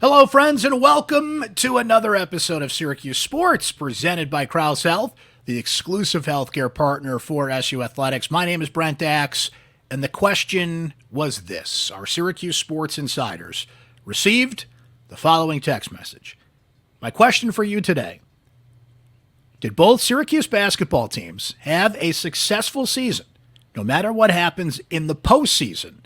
Hello, friends, and welcome to another episode of Syracuse Sports, presented by Crouse Health, the exclusive healthcare partner for SU Athletics. My name is Brent Axe, and the question was this. Our Syracuse Sports Insiders received the following text message. My question for you today: did both Syracuse basketball teams have a successful season, no matter what happens in the postseason,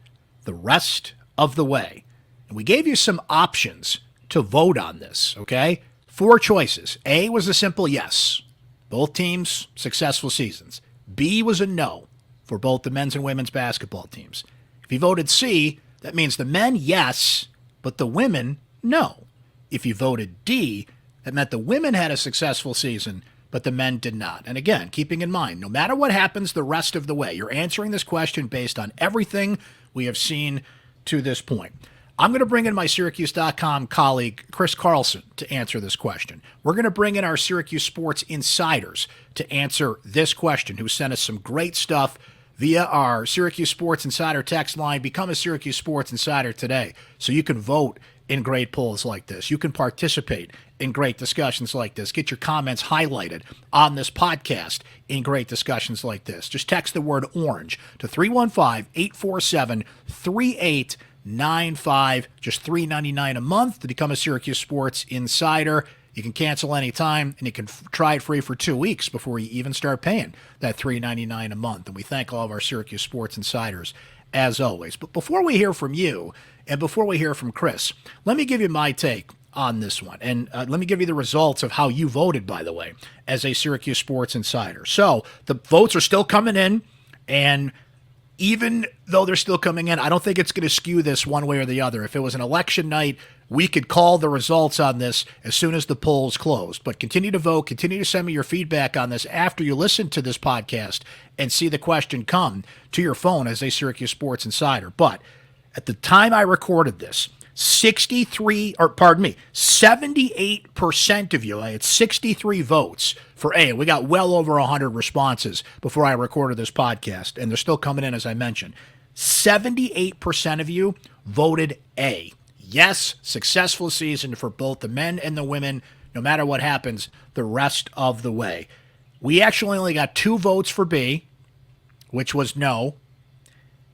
the rest of the way? And we gave you some options to vote on this, okay? 4 choices. A was a simple yes. Both teams, successful seasons. B was a no for both the men's and women's basketball teams. If you voted C, that means the men, yes, but the women, no. If you voted D, that meant the women had a successful season, but the men did not. And again, keeping in mind, no matter what happens the rest of the way, you're answering this question based on everything we have seen to this point. I'm going to bring in my syracuse.com colleague, Chris Carlson, to answer this question. We're going to bring in our Syracuse Sports Insiders to answer this question, who sent us some great stuff via our Syracuse Sports Insider text line. Become a Syracuse Sports Insider today so you can vote in great polls like this. You can participate in great discussions like this. Get your comments highlighted on this podcast in great discussions like this. Just text the word orange to 315-847-3895. Just $3.99 a month to become a Syracuse Sports Insider. You can cancel anytime, and you can try it free for 2 weeks before you even start paying that $3.99 a month. And we thank all of our Syracuse Sports Insiders, as always. But before we hear from you, and before we hear from Chris, let me give you my take on this one. And let me give you the results of how you voted, by the way, as a Syracuse Sports Insider. So the votes are still coming in, and even though they're still coming in, I don't think it's going to skew this one way or the other. If it was an election night, we could call the results on this as soon as the polls closed. But continue to vote, continue to send me your feedback on this after you listen to this podcast and see the question come to your phone as a Syracuse Sports Insider. But at the time I recorded this, 78% of you, I had 63 votes for A. We got well over 100 responses before I recorded this podcast, and they're still coming in, as I mentioned. 78% of you voted A. Yes, successful season for both the men and the women, no matter what happens the rest of the way. We actually only got 2 votes for B, which was no.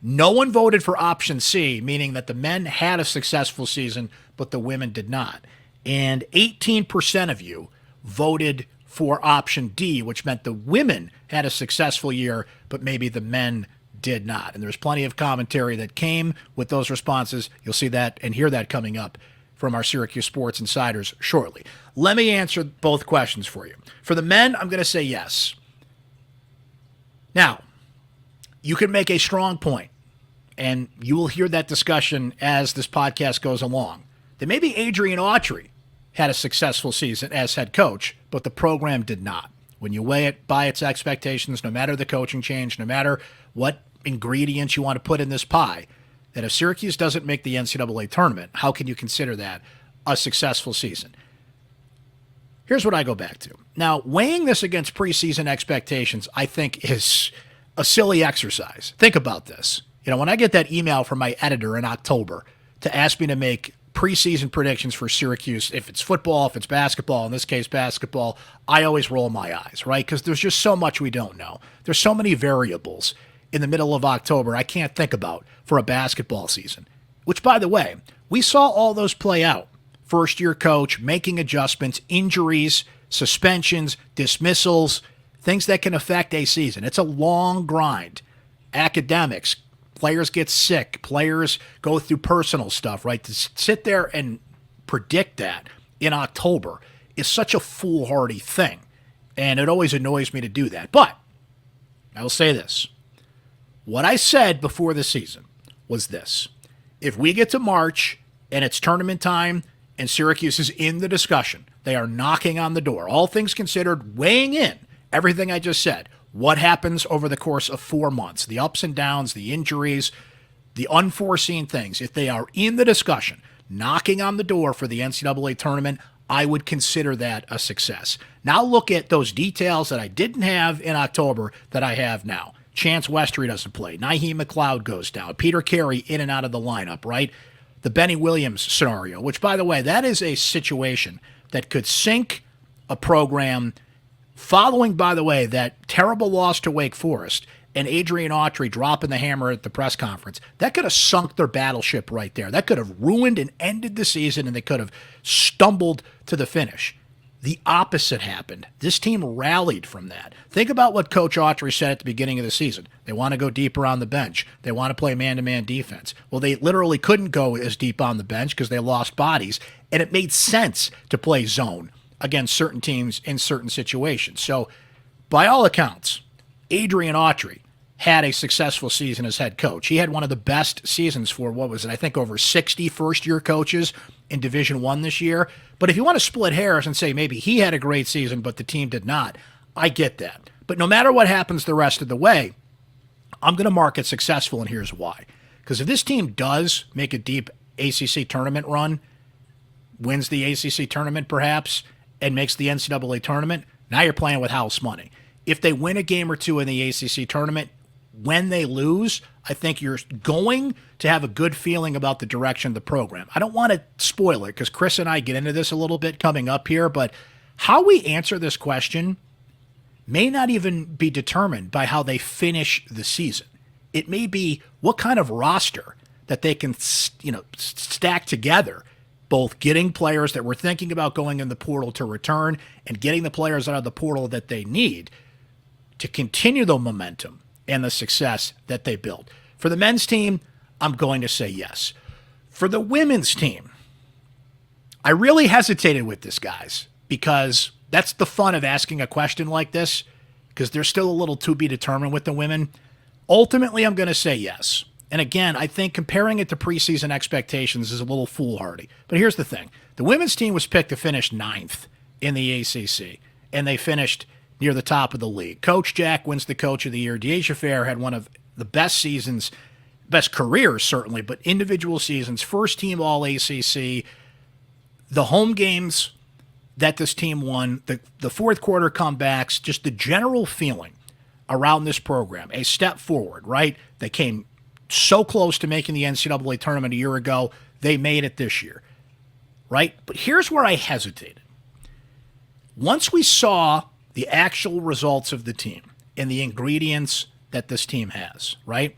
No one voted for option C, meaning that the men had a successful season, but the women did not. And 18% of you voted for option D, which meant the women had a successful year, but maybe the men did not. And there's plenty of commentary that came with those responses. You'll see that and hear that coming up from our Syracuse Sports Insiders shortly. Let me answer both questions for you. For the men, I'm going to say yes. Now, you can make a strong point, and you will hear that discussion as this podcast goes along, that maybe Adrian Autry had a successful season as head coach, but the program did not. When you weigh it by its expectations, no matter the coaching change, no matter what ingredients you want to put in this pie, that if Syracuse doesn't make the NCAA tournament, how can you consider that a successful season? Here's what I go back to. Now, weighing this against preseason expectations, I think, is a silly exercise. Think about this. You know, when I get that email from my editor in October to ask me to make preseason predictions for Syracuse, if it's football, if it's basketball, in this case basketball, I always roll my eyes, right? Because there's just so much we don't know. There's so many variables in the middle of October I can't think about for a basketball season, which, by the way, we saw all those play out. First-year coach, making adjustments, injuries, suspensions, dismissals, things that can affect a season. It's a long grind. Academics, players get sick, players go through personal stuff, right? To sit there and predict that in October is such a foolhardy thing, and it always annoys me to do that. But I will say this. What I said before the season was this. If we get to March and it's tournament time and Syracuse is in the discussion, they are knocking on the door, all things considered, weighing in everything I just said. What happens over the course of 4 months, the ups and downs, the injuries, the unforeseen things. If they are in the discussion, knocking on the door for the NCAA tournament, I would consider that a success. Now look at those details that I didn't have in October that I have now. Chance Westry doesn't play. Naheem McLeod goes down. Peter Carey in and out of the lineup, right? the Benny Williams scenario, which, by the way, that is a situation that could sink a program following, by the way, that terrible loss to Wake Forest and Adrian Autry dropping the hammer at the press conference. That could have sunk their battleship right there. That could have ruined and ended the season, and they could have stumbled to the finish. The opposite happened. This team rallied from that. Think about what Coach Autry said at the beginning of the season. They want to go deeper on the bench. They want to play man-to-man defense. Well, they literally couldn't go as deep on the bench because they lost bodies, and it made sense to play zone against certain teams in certain situations. So, by all accounts, Adrian Autry had a successful season as head coach. He had one of the best seasons for, I think over 60 first-year coaches in Division I this year. But if you want to split hairs and say maybe he had a great season but the team did not, I get that. But no matter what happens the rest of the way, I'm going to mark it successful, and here's why. Because if this team does make a deep ACC tournament run, wins the ACC tournament perhaps, and makes the NCAA tournament, now you're playing with house money. If they win a game or two in the ACC tournament, when they lose, I think you're going to have a good feeling about the direction of the program. I don't want to spoil it because Chris and I get into this a little bit coming up here, but how we answer this question may not even be determined by how they finish the season. It may be what kind of roster that they can, stack together, both getting players that we're thinking about going in the portal to return and getting the players out of the portal that they need to continue the momentum and the success that they built. For the men's team, I'm going to say yes. For the women's team, I really hesitated with this, guys, because that's the fun of asking a question like this, because there's still a little to be determined with the women. Ultimately, I'm going to say yes. And again, I think comparing it to preseason expectations is a little foolhardy. But here's the thing. The women's team was picked to finish 9th in the ACC, and they finished near the top of the league. Coach Jack wins the Coach of the Year. Deasia Fair had one of the best seasons, best careers certainly, but individual seasons, first team All-ACC. The home games that this team won, the fourth quarter comebacks, just the general feeling around this program, a step forward, right? They came so close to making the NCAA tournament a year ago. They made it this year, right? But here's where I hesitated. Once we saw the actual results of the team and the ingredients that this team has, right?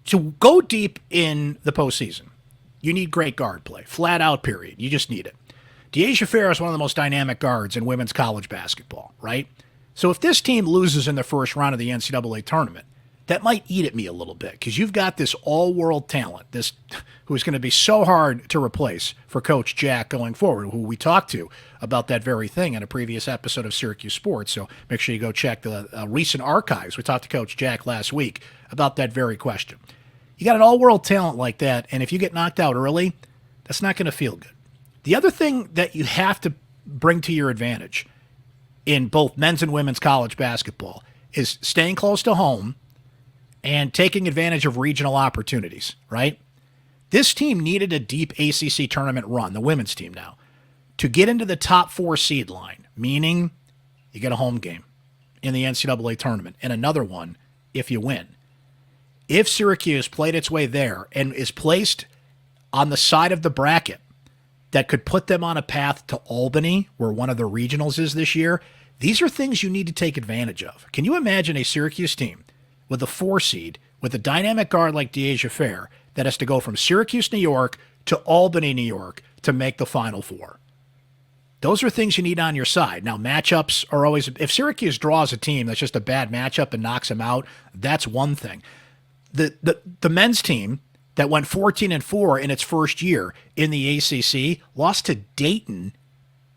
To go deep in the postseason, you need great guard play. Flat out, period. You just need it. Deasia Fair is one of the most dynamic guards in women's college basketball, right? So if this team loses in the first round of the NCAA tournament, that might eat at me a little bit because you've got this all-world talent, this who's going to be so hard to replace for Coach Jack going forward, who we talked to about that very thing in a previous episode of Syracuse Sports. So make sure you go check the recent archives. We talked to Coach Jack last week about that very question. You got an all-world talent like that, and if you get knocked out early, that's not going to feel good. The other thing that you have to bring to your advantage in both men's and women's college basketball is staying close to home and taking advantage of regional opportunities, right? This team needed a deep ACC tournament run, the women's team now, to get into the top 4 seed line, meaning you get a home game in the NCAA tournament and another one if you win. If Syracuse played its way there and is placed on the side of the bracket that could put them on a path to Albany, where one of the regionals is this year, these are things you need to take advantage of. Can you imagine a Syracuse team with a 4 seed, with a dynamic guard like Deasia Fair, that has to go from Syracuse, New York to Albany, New York to make the Final Four? Those are things you need on your side. Now, matchups are always, if Syracuse draws a team that's just a bad matchup and knocks them out, that's one thing. The men's team that went 14-4 in its first year in the ACC lost to Dayton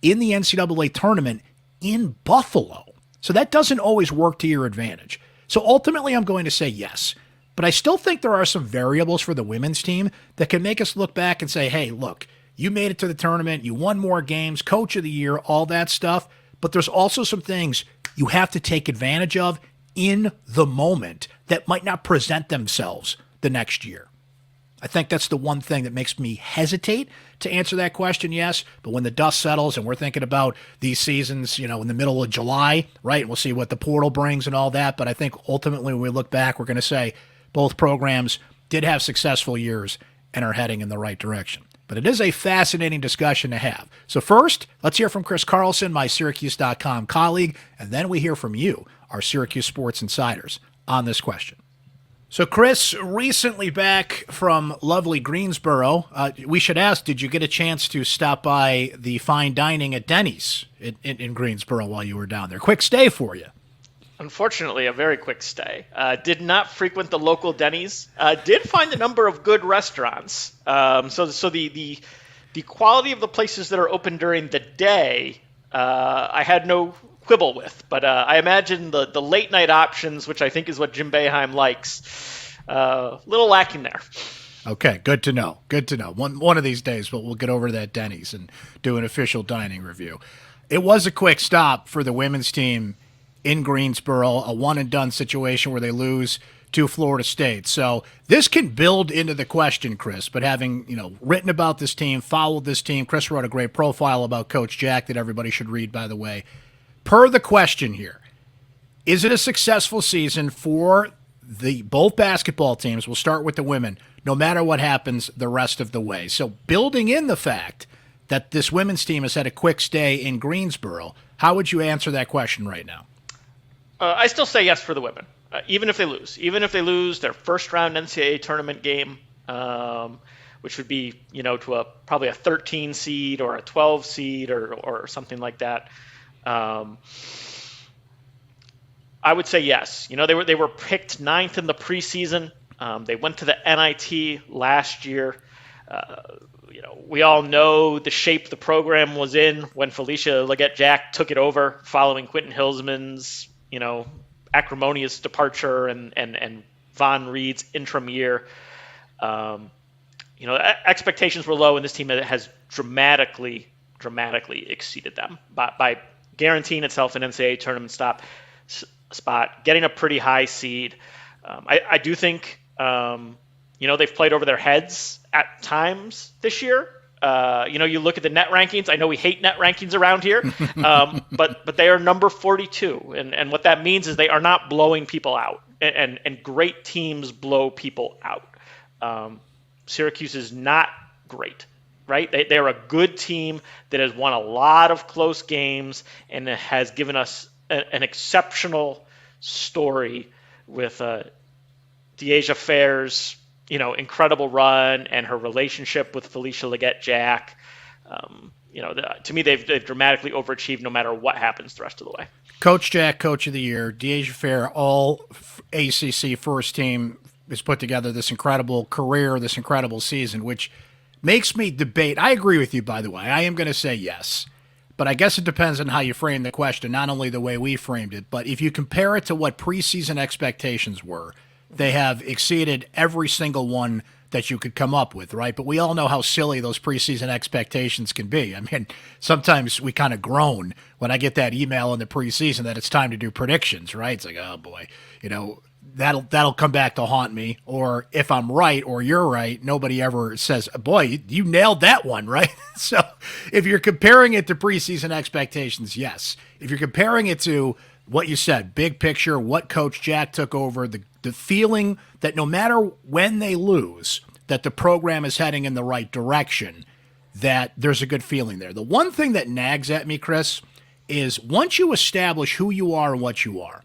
in the NCAA tournament in Buffalo. So that doesn't always work to your advantage. So ultimately, I'm going to say yes. But I still think there are some variables for the women's team that can make us look back and say, hey, look, you made it to the tournament, you won more games, Coach of the Year, all that stuff. But there's also some things you have to take advantage of in the moment that might not present themselves the next year. I think that's the one thing that makes me hesitate to answer that question, yes. But when the dust settles and we're thinking about these seasons, in the middle of July, right, and we'll see what the portal brings and all that. But I think ultimately when we look back, we're going to say both programs did have successful years and are heading in the right direction. But it is a fascinating discussion to have. So first, let's hear from Chris Carlson, my syracuse.com colleague, and then we hear from you, our Syracuse Sports Insiders, on this question. So, Chris, recently back from lovely Greensboro, we should ask, did you get a chance to stop by the fine dining at Denny's in Greensboro while you were down there? Quick stay for you. Unfortunately, a very quick stay. Did not frequent the local Denny's. Did find a number of good restaurants. So the quality of the places that are open during the day, I had no quibble with. But I imagine the late night options, which I think is what Jim Boeheim likes, a little lacking there. Okay, good to know. Good to know. One of these days, we'll get over to that Denny's and do an official dining review. It was a quick stop for the women's team in Greensboro, a one-and-done situation where they lose to Florida State. So this can build into the question, Chris, but having written about this team, followed this team, Chris wrote a great profile about Coach Jack that everybody should read, by the way. Per the question here, is it a successful season for both basketball teams? We'll start with the women, no matter what happens the rest of the way. So building in the fact that this women's team has had a quick stay in Greensboro, how would you answer that question right now? I still say yes for the women, even if they lose. Even if they lose their first-round NCAA tournament game, which would be, to probably a 13 seed or a 12 seed or something like that. I would say yes. They were picked 9th in the preseason. They went to the NIT last year. We all know the shape the program was in when Felicia Leggett-Jack took it over following Quentin Hillsman's acrimonious departure and Von Reed's interim year. Expectations were low, and this team has dramatically exceeded them by guaranteeing itself an NCAA tournament spot, getting a pretty high seed. I do think they've played over their heads at times this year. You look at the net rankings. I know we hate net rankings around here, but they are number 42, and what that means is they are not blowing people out, and great teams blow people out. Syracuse is not great, right? They're a good team that has won a lot of close games and has given us an exceptional story with Deasia Fair's incredible run and her relationship with Felicia Leggett-Jack. To me, they've dramatically overachieved no matter what happens the rest of the way. Coach Jack, Coach of the Year, Deasia Fair, all ACC first team, has put together this incredible career, this incredible season, which makes me debate. I agree with you, by the way. I am going to say yes. But I guess it depends on how you frame the question, not only the way we framed it, but if you compare it to what preseason expectations were, they have exceeded every single one that you could come up with, right? But we all know how silly those preseason expectations can be. I mean, sometimes we kind of groan when I get that email in the preseason that it's time to do predictions, right? It's like, oh boy, that'll come back to haunt me. Or if I'm right or you're right, nobody ever says, boy, you nailed that one, right? So if you're comparing it to preseason expectations, yes. If you're comparing it to what you said, big picture, what Coach Jack took over, the feeling that no matter when they lose, that the program is heading in the right direction, that there's a good feeling there. The one thing that nags at me, Chris, is once you establish who you are and what you are,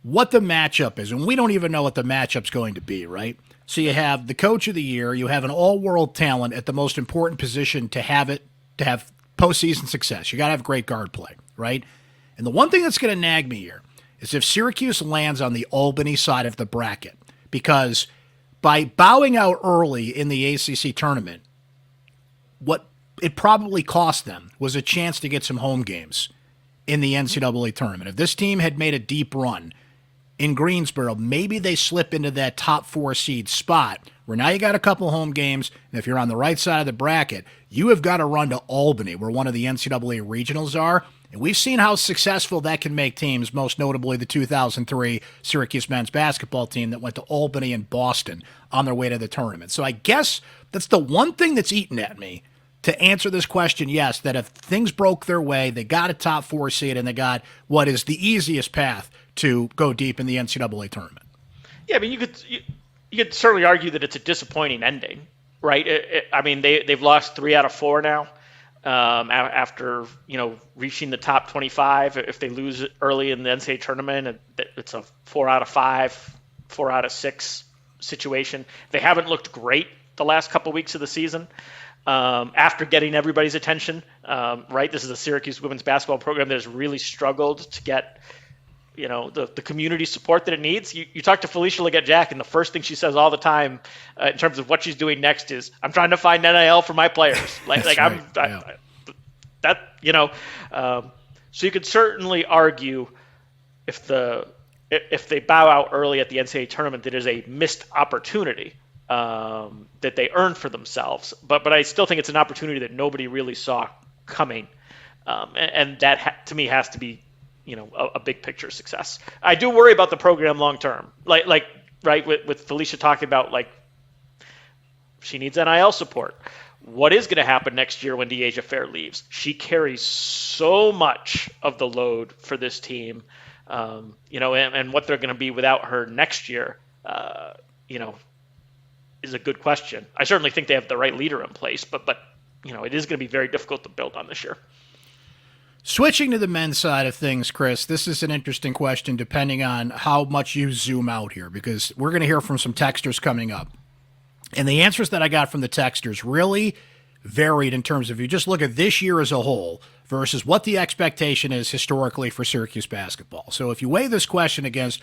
what the matchup is, and we don't even know what the matchup's going to be, right? So you have the Coach of the Year, you have an all-world talent at the most important position to have postseason success. You got to have great guard play, right? And the one thing that's going to nag me here is if Syracuse lands on the Albany side of the bracket, because by bowing out early in the ACC tournament, what it probably cost them was a chance to get some home games in the NCAA tournament. If this team had made a deep run in Greensboro, maybe they slip into that top 4 seed spot where now you got a couple home games, and if you're on the right side of the bracket, you have got to run to Albany, where one of the NCAA regionals are. And we've seen how successful that can make teams, most notably the 2003 Syracuse men's basketball team that went to Albany and Boston on their way to the tournament. So I guess that's the one thing that's eating at me to answer this question, yes, that if things broke their way, they got a top 4 seed and they got what is the easiest path to go deep in the NCAA tournament. Yeah, I mean, you could certainly argue that it's a disappointing ending, right? I mean, they've lost 3 out of 4 now. After reaching the top 25, if they lose early in the NCAA tournament, it's a 4 out of 5, 4 out of 6 situation. They haven't looked great the last couple weeks of the season. After getting everybody's attention, right? This is a Syracuse women's basketball program that has really struggled to get, the community support that it needs. You talk to Felicia Leggett-Jack, and the first thing she says all the time in terms of what she's doing next is, "I'm trying to find NIL for my players." So you could certainly argue if they bow out early at the NCAA tournament, that is a missed opportunity that they earned for themselves. But I still think it's an opportunity that nobody really saw coming, and that to me has to be a big picture success. I do worry about the program long term, like right with Felicia talking about she needs NIL support. What is going to happen next year when Deasia Fair leaves? She carries so much of the load for this team, and what they're going to be without her next year, is a good question. I certainly think they have the right leader in place, but it is going to be very difficult to build on this year. Switching to the men's side of things, Chris, this is an interesting question depending on how much you zoom out here, because we're going to hear from some texters coming up. And the answers that I got from the texters really varied in terms of, you just look at this year as a whole versus what the expectation is historically for Syracuse basketball. So if you weigh this question against,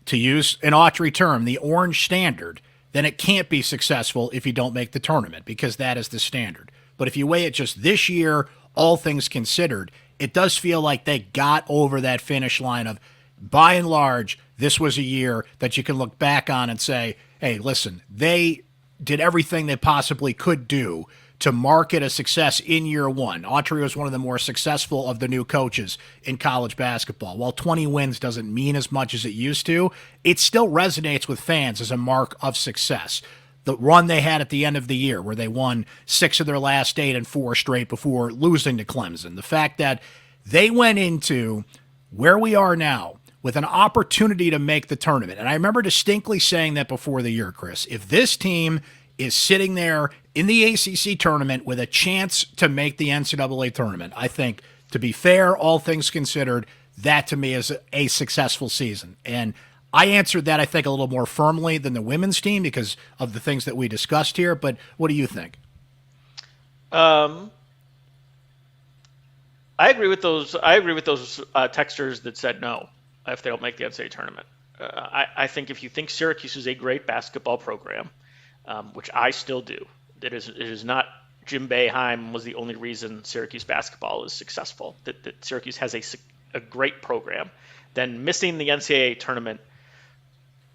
to use an Autry term, the orange standard, then it can't be successful if you don't make the tournament, because that is the standard. But if you weigh it just this year, all things considered, it does feel like they got over that finish line of, by and large, this was a year that you can look back on and say, hey, listen, they did everything they possibly could do to mark it a success in year one. Autry was one of the more successful of the new coaches in college basketball. While 20 wins doesn't mean as much as it used to, it still resonates with fans as a mark of success. The run they had at the end of the year where they won 6 of their last 8 and 4 straight before losing to Clemson. The fact that they went into where we are now with an opportunity to make the tournament. And I remember distinctly saying that before the year, Chris. If this team is sitting there in the ACC tournament with a chance to make the NCAA tournament, I think, to be fair, all things considered, that to me is a successful season. And I answered that, I think, a little more firmly than the women's team because of the things that we discussed here. But what do you think? I agree with those. Texters that said no if they don't make the NCAA tournament. I think if you think Syracuse is a great basketball program, which I still do, it is not Jim Boeheim was the only reason Syracuse basketball is successful. That Syracuse has a great program. Then missing the NCAA tournament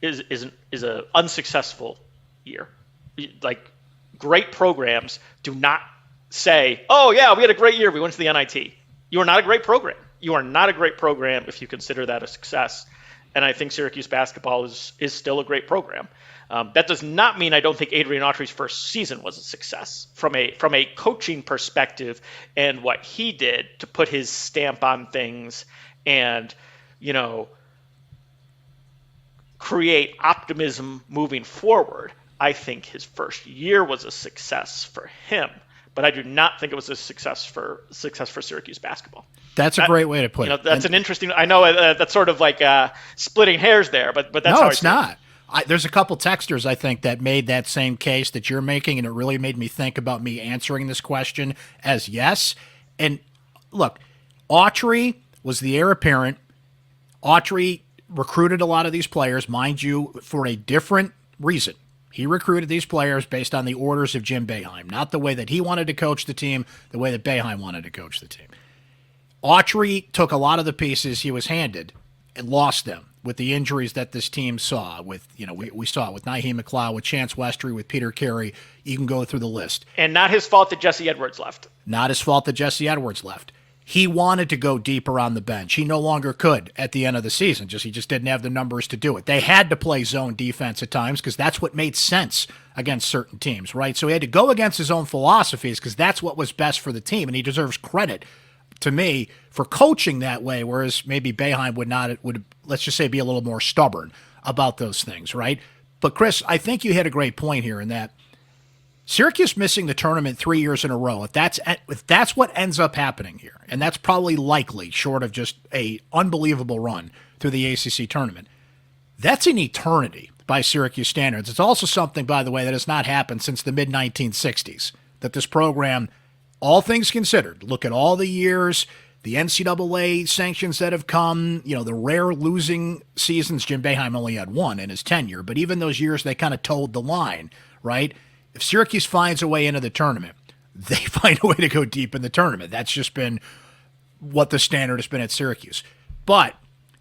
is an unsuccessful year. Like, great programs do not say, "Oh yeah, we had a great year. We went to the NIT." You are not a great program. You are not a great program if you consider that a success. And I think Syracuse basketball is still a great program. That does not mean I don't think Adrian Autry's first season was a success from a coaching perspective and what he did to put his stamp on things and, create optimism moving forward. I think his first year was a success for him, but I do not think it was a success for Syracuse basketball. That's a great way to put it. That's an interesting. I know that's sort of like splitting hairs there, but that's no, how it's not. There's a couple texters, I think, that made that same case that you're making, and it really made me think about me answering this question as yes. And look, Autry was the heir apparent. Autry recruited a lot of these players, mind you, for a different reason. He recruited these players based on the orders of Jim Boeheim, not the way that he wanted to coach the team, the way that Boeheim wanted to coach the team. Autry took a lot of the pieces he was handed and lost them with the injuries that this team saw. With we saw it with Naheem McLeod, with Chance Westry, with Peter Carey. You can go through the list. And not his fault that Jesse Edwards left. Not his fault that Jesse Edwards left. He wanted to go deeper on the bench. He no longer could at the end of the season. He just didn't have the numbers to do it. They had to play zone defense at times because that's what made sense against certain teams, right? So he had to go against his own philosophies because that's what was best for the team, and he deserves credit, to me, for coaching that way, whereas maybe Boeheim would let's just say, be a little more stubborn about those things, right? But Chris, I think you hit a great point here in that Syracuse missing the tournament 3 years in a row, if that's what ends up happening here, and that's probably likely, short of just a unbelievable run through the ACC tournament, that's an eternity by Syracuse standards. It's also something, by the way, that has not happened since the mid-1960s, that this program, all things considered, look at all the years, the NCAA sanctions that have come, the rare losing seasons. Jim Boeheim only had one in his tenure, but even those years, they kind of toed the line, right? If Syracuse finds a way into the tournament, they find a way to go deep in the tournament. That's just been what the standard has been at Syracuse. But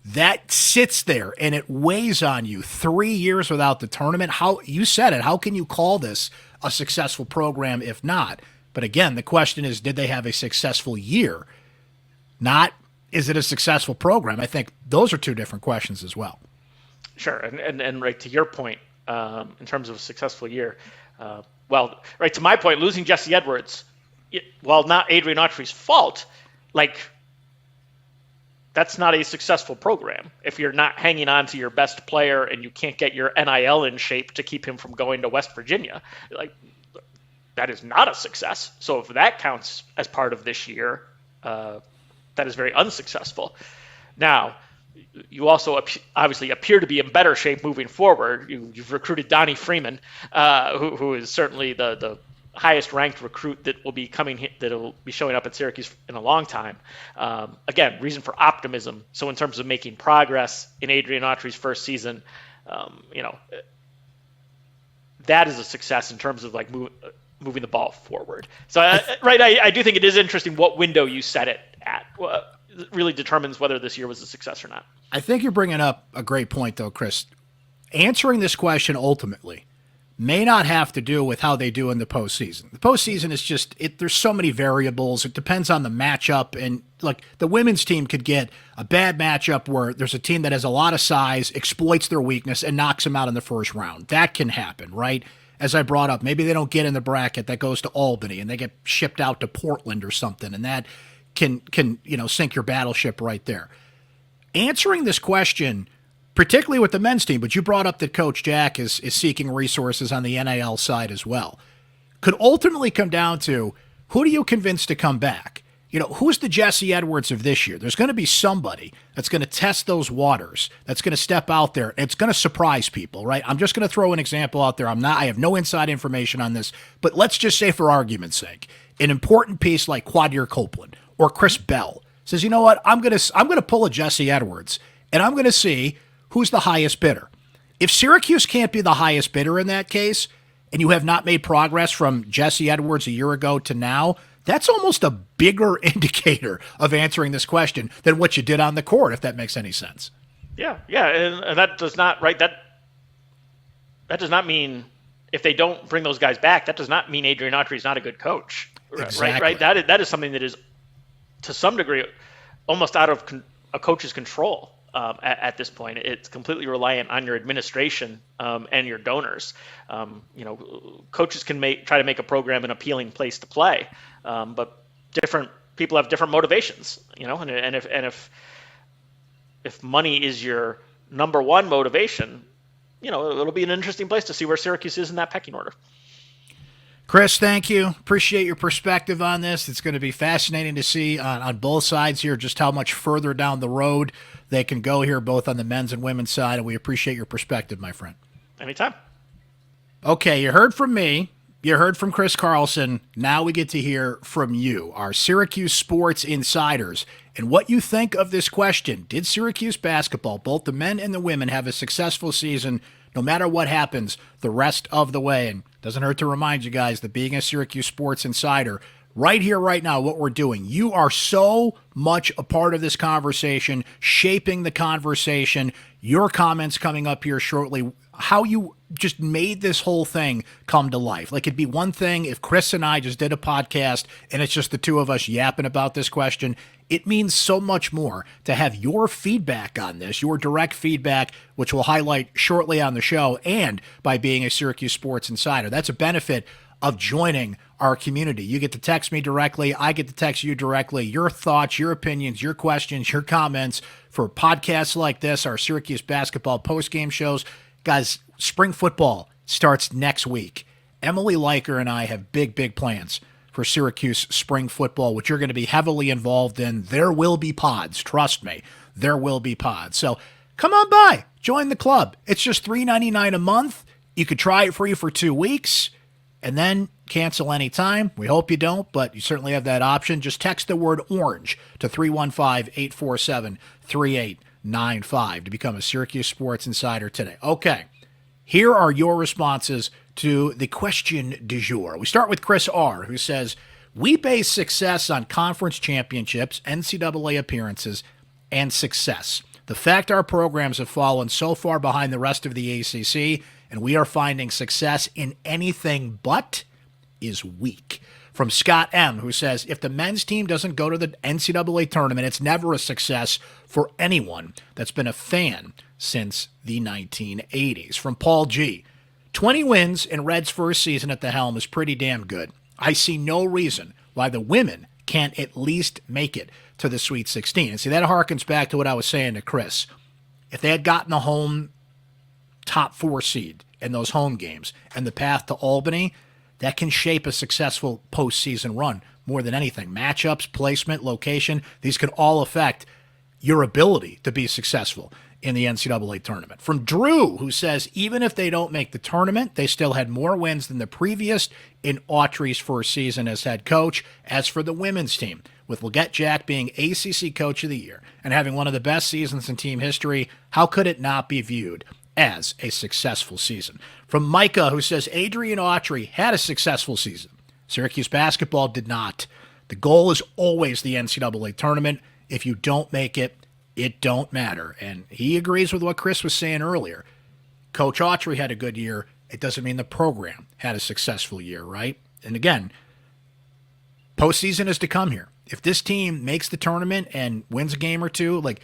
that sits there and it weighs on you 3 years without the tournament. How you said it, how can you call this a successful program if not? But again, the question is, did they have a successful year? Not, is it a successful program? I think those are two different questions as well. Sure. And right to your point, in terms of a successful year, right to my point, losing Jesse Edwards, while not Adrian Autry's fault, that's not a successful program. If you're not hanging on to your best player and you can't get your NIL in shape to keep him from going to West Virginia, that is not a success. So if that counts as part of this year, that is very unsuccessful. Now, you also obviously appear to be in better shape moving forward. You've recruited Donnie Freeman, who is certainly the highest ranked recruit that will be showing up at Syracuse in a long time. Again, reason for optimism. So in terms of making progress in Adrian Autry's first season, that is a success in terms of moving the ball forward. So I do think it is interesting what window you set it at. It really determines whether this year was a success or not. I think you're bringing up a great point, though, Chris. Answering this question ultimately may not have to do with how they do in the postseason. The postseason is just, there's so many variables. It depends on the matchup. And the women's team could get a bad matchup where there's a team that has a lot of size, exploits their weakness, and knocks them out in the first round. That can happen, right? As I brought up, maybe they don't get in the bracket that goes to Albany and they get shipped out to Portland or something, and that can sink your battleship right there. Answering this question, particularly with the men's team, but you brought up that Coach Jack is seeking resources on the NIL side as well, could ultimately come down to, who do you convince to come back? Who's the Jesse Edwards of this year? There's going to be somebody that's going to test those waters, that's going to step out there, and it's going to surprise people, right? I'm just going to throw an example out there. I have no inside information on this, but let's just say for argument's sake, an important piece like Quadir Copeland or Chris Bell says, you know what, I'm going to pull a Jesse Edwards, and I'm going to see who's the highest bidder. If Syracuse can't be the highest bidder in that case, and you have not made progress from Jesse Edwards a year ago to now, that's almost a bigger indicator of answering this question than what you did on the court, if that makes any sense. Yeah, and that does not, right, that does not mean, if they don't bring those guys back, that does not mean Adrian Autry is not a good coach. Exactly. Right? That is something that is, to some degree, almost out of a coach's control. At this point, it's completely reliant on your administration and your donors. Coaches can try to make a program an appealing place to play, but different people have different motivations. And if money is your number one motivation, it'll be an interesting place to see where Syracuse is in that pecking order. Chris, thank you. Appreciate your perspective on this. It's going to be fascinating to see on both sides here just how much further down the road they can go here, both on the men's and women's side, and we appreciate your perspective, my friend. Anytime. Okay, you heard from me. You heard from Chris Carlson. Now we get to hear from you, our Syracuse Sports Insiders, and what you think of this question. Did Syracuse basketball, both the men and the women, have a successful season no matter what happens the rest of the way? And doesn't hurt to remind you guys that being a Syracuse Sports Insider, right here, right now, what we're doing, you are so much a part of this conversation, shaping the conversation, your comments coming up here shortly, how you just made this whole thing come to life. It'd be one thing if Chris and I just did a podcast and it's just the two of us yapping about this question. It means so much more to have your feedback on this, your direct feedback, which we'll highlight shortly on the show, and by being a Syracuse Sports Insider. That's a benefit of joining our community. You get to text me directly. I get to text you directly. Your thoughts, your opinions, your questions, your comments for podcasts like this, our Syracuse basketball postgame shows. Guys, spring football starts next week. Emily Leiker and I have big, big plans for Syracuse spring football, which you're going to be heavily involved in. There will be pods. Trust me, there will be pods. So come on by. Join the club. It's just $3.99 a month. You could try it free for 2 weeks and then cancel anytime. We hope you don't, but you certainly have that option. Just text the word orange to 315-847-3895 to become a Syracuse Sports Insider today. Okay, here are your responses to the question du jour. We start with Chris R., who says, we base success on conference championships, NCAA appearances, and success. The fact our programs have fallen so far behind the rest of the ACC and we are finding success in anything but is weak. From Scott M., who says, if the men's team doesn't go to the NCAA tournament, it's never a success for anyone that's been a fan since the 1980s. From Paul G., 20 wins in Red's first season at the helm is pretty damn good. I see no reason why the women can't at least make it to the Sweet 16. And see, that harkens back to what I was saying to Chris. If they had gotten a home top 4 seed in those home games and the path to Albany, that can shape a successful postseason run more than anything. Matchups, placement, location, these can all affect your ability to be successful in the NCAA tournament. From Drew, who says, even if they don't make the tournament, they still had more wins than the previous in Autry's first season as head coach. As for the women's team, with Leggett Jack being ACC Coach of the Year and having one of the best seasons in team history, how could it not be viewed as a successful season? From Micah, who says, Adrian Autry had a successful season. Syracuse basketball did not. The goal is always the NCAA tournament. If you don't make it, it don't matter. And he agrees with what Chris was saying earlier. Coach Autry had a good year. It doesn't mean the program had a successful year, right? And again, postseason is to come here. If this team makes the tournament and wins a game or two, like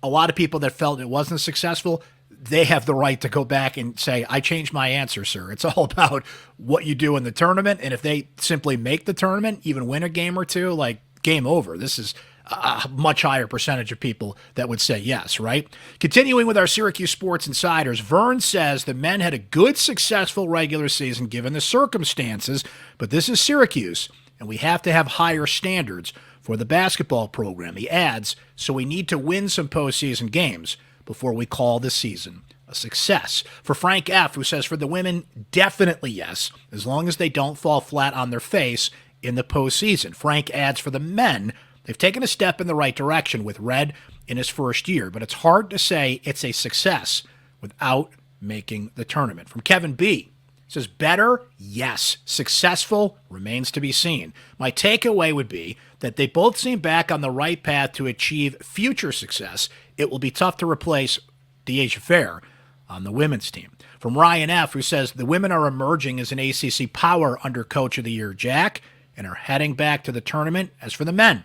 a lot of people that felt it wasn't successful, they have the right to go back and say, I changed my answer, sir. It's all about what you do in the tournament. And if they simply make the tournament, even win a game or two, like game over. This is a much higher percentage of people that would say yes, right? Continuing with our Syracuse Sports Insiders, Vern says the men had a good, successful regular season given the circumstances, but this is Syracuse, and we have to have higher standards for the basketball program. He adds, so we need to win some postseason games before we call the season a success. For Frank F., who says for the women, definitely yes, as long as they don't fall flat on their face in the postseason. Frank adds, for the men, they've taken a step in the right direction with Red in his first year, but it's hard to say it's a success without making the tournament. From Kevin B., says, better, yes. Successful remains to be seen. My takeaway would be that they both seem back on the right path to achieve future success. It will be tough to replace Deasia Fair on the women's team. From Ryan F., who says, the women are emerging as an ACC power under Coach of the Year Jack and are heading back to the tournament. As for the men,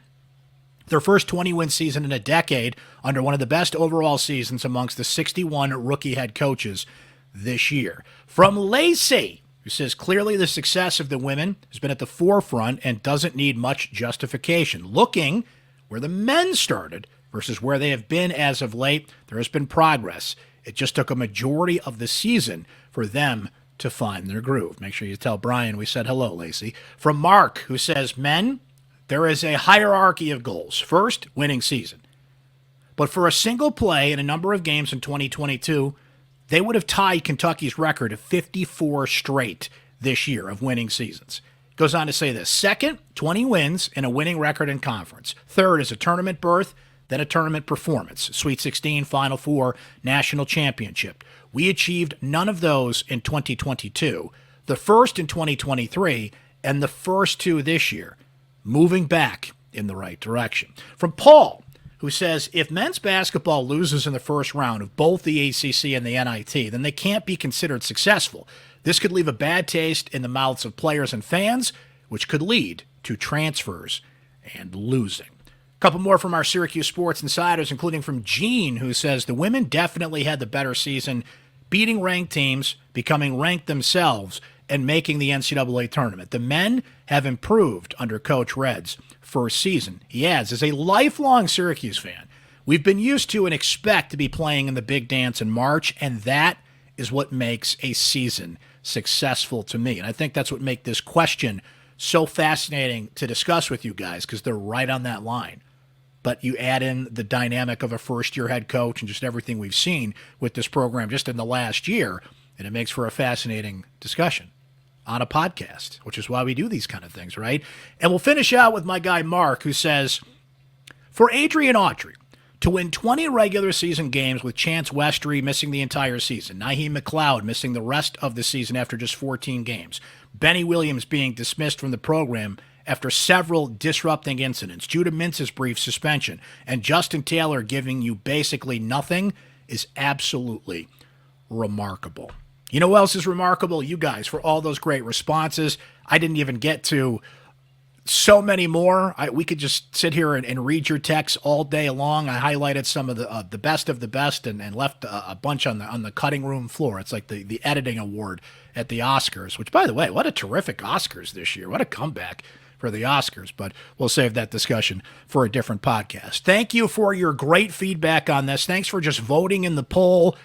their first 20-win season in a decade under one of the best overall seasons amongst the 61 rookie head coaches this year. From Lacey, who says, clearly the success of the women has been at the forefront and doesn't need much justification. Looking where the men started versus where they have been as of late, there has been progress. It just took a majority of the season for them to find their groove. Make sure you tell Brian we said hello, Lacey. From Mark, who says, men, there is a hierarchy of goals. First, winning season. But for a single play in a number of games in 2022, they would have tied Kentucky's record of 54 straight this year of winning seasons. Goes on to say this. Second, 20 wins and a winning record in conference. Third is a tournament berth, then a tournament performance. Sweet 16, Final Four, National Championship. We achieved none of those in 2022. The first in 2023 and the first 2 this year. Moving back in the right direction. From Paul, who says, if men's basketball loses in the first round of both the ACC and the NIT, then they can't be considered successful. This could leave a bad taste in the mouths of players and fans, which could lead to transfers and losing. A couple more from our Syracuse Sports Insiders, including from Gene, who says, the women definitely had the better season, beating ranked teams, becoming ranked themselves, and making the NCAA tournament. The men have improved under Coach Red's first season. He adds, as a lifelong Syracuse fan, we've been used to and expect to be playing in the big dance in March, and that is what makes a season successful to me. And I think that's what makes this question so fascinating to discuss with you guys, because they're right on that line. But you add in the dynamic of a first-year head coach and just everything we've seen with this program just in the last year, and it makes for a fascinating discussion on a podcast, which is why we do these kind of things, right? And we'll finish out with my guy Mark, who says, for Adrian Autry to win 20 regular season games with Chance Westry missing the entire season, Naheem McLeod missing the rest of the season after just 14 games, Benny Williams being dismissed from the program after several disrupting incidents, Judah Mintz's brief suspension, and Justin Taylor giving you basically nothing is absolutely remarkable. You know what else is remarkable? You guys, for all those great responses. I didn't even get to so many more. We could just sit here and read your texts all day long. I highlighted some of the best of the best and left a bunch on the cutting room floor. It's like the editing award at the Oscars, which, by the way, what a terrific Oscars this year. What a comeback for the Oscars, but we'll save that discussion for a different podcast. Thank you for your great feedback on this. Thanks for just voting in the poll,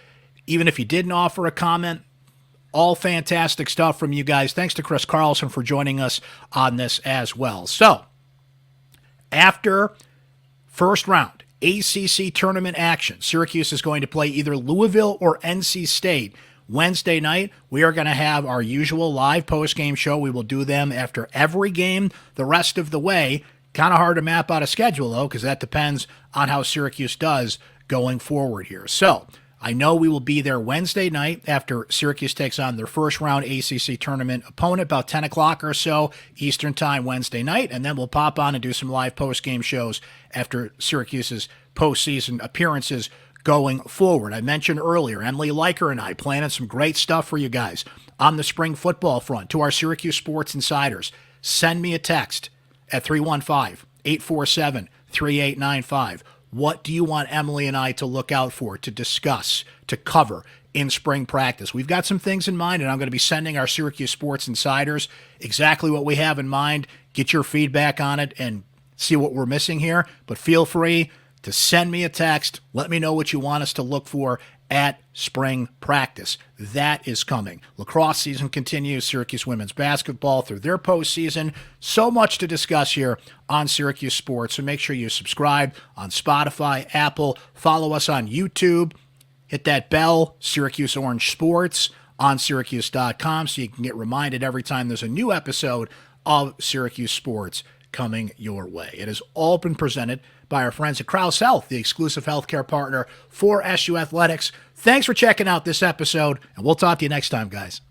even if you didn't offer a comment. All fantastic stuff from you guys. Thanks to Chris Carlson for joining us on this as well. So, after first round ACC tournament action, Syracuse is going to play either Louisville or NC State Wednesday night. We are going to have our usual live post-game show. We will do them after every game the rest of the way. Kind of hard to map out a schedule, though, because that depends on how Syracuse does going forward here. So, I know we will be there Wednesday night after Syracuse takes on their first round ACC tournament opponent, about 10 o'clock or so Eastern time Wednesday night, and then we'll pop on and do some live post-game shows after Syracuse's postseason appearances going forward. I mentioned earlier, Emily Leiker and I planning some great stuff for you guys on the spring football front. To our Syracuse Sports Insiders, send me a text at 315-847-3895. What do you want Emily and I to look out for, to discuss, to cover in spring practice? We've got some things in mind, and I'm going to be sending our Syracuse Sports Insiders exactly what we have in mind. Get your feedback on it and see what we're missing here. But feel free to send me a text. Let me know what you want us to look for at spring practice. That is coming. Lacrosse season continues. Syracuse women's basketball through their postseason. So much to discuss here on Syracuse Sports. So make sure you subscribe on Spotify, Apple. Follow us on YouTube. Hit that bell, Syracuse Orange Sports on syracuse.com, so you can get reminded every time there's a new episode of Syracuse Sports coming your way. It has all been presented by our friends at Crouse Health, the exclusive healthcare partner for SU Athletics. Thanks for checking out this episode, and we'll talk to you next time, guys.